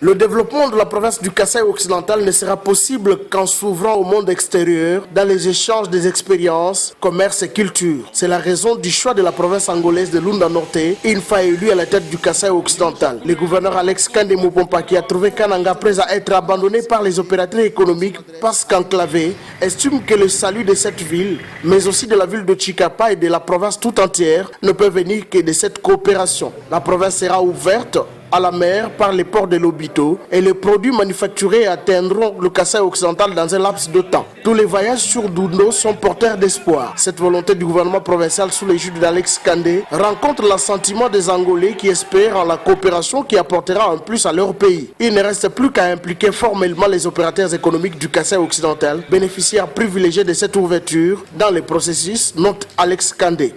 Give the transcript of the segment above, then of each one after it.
Le développement de la province du Kasaï occidental ne sera possible qu'en s'ouvrant au monde extérieur dans les échanges des expériences, commerce et culture. C'est la raison du choix de la province angolaise de Lunda Norte, une fois élu à la tête du Kasaï occidental. Le gouverneur Alex Kandé Moupompaki a trouvé Kananga, après être abandonné par les opérateurs économiques parce qu'enclavé, estime que le salut de cette ville, mais aussi de la ville de Chikapa et de la province tout entière, ne peut venir que de cette coopération. La province sera ouverte à la mer par les ports de Lobito et les produits manufacturés atteindront le Kasaï occidental dans un laps de temps. Tous les voyages sur Dundo sont porteurs d'espoir. Cette volonté du gouvernement provincial sous l'égide d'Alex Kandé rencontre l'assentiment des Angolais qui espèrent en la coopération qui apportera un plus à leur pays. Il ne reste plus qu'à impliquer formellement les opérateurs économiques du Kasaï occidental, bénéficiaires privilégiés de cette ouverture dans les processus, note Alex Kandé.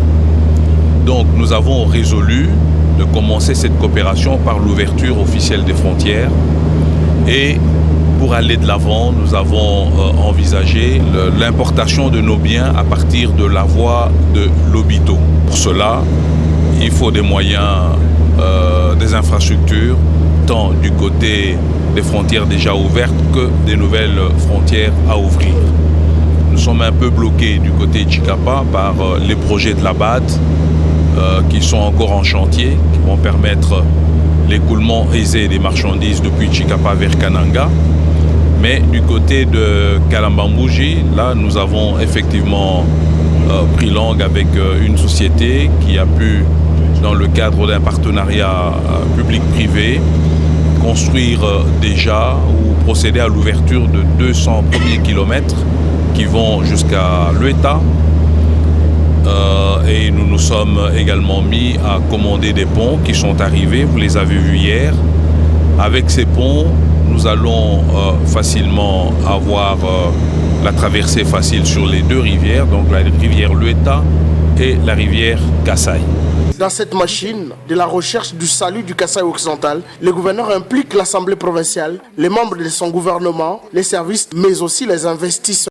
Donc nous avons résolu de commencer cette coopération par l'ouverture officielle des frontières. Et pour aller de l'avant, nous avons envisagé l'importation de nos biens à partir de la voie de Lobito. Pour cela, il faut des moyens, des infrastructures, tant du côté des frontières déjà ouvertes que des nouvelles frontières à ouvrir. Nous sommes un peu bloqués du côté de Chikapa par les projets de la BAD, qui sont encore en chantier, qui vont permettre l'écoulement aisé des marchandises depuis Chikapa vers Kananga. Mais du côté de Kalambambouji, là, nous avons effectivement pris langue avec une société qui a pu, dans le cadre d'un partenariat public-privé, construire déjà ou procéder à l'ouverture de 200 premiers kilomètres qui vont jusqu'à Lueta. Et nous nous sommes également mis à commander des ponts qui sont arrivés, vous les avez vus hier. Avec ces ponts, nous allons facilement avoir la traversée facile sur les deux rivières, donc la rivière Lueta et la rivière Kasaï. Dans cette machine de la recherche du salut du Kasaï occidental, le gouverneur implique l'Assemblée provinciale, les membres de son gouvernement, les services, mais aussi les investisseurs.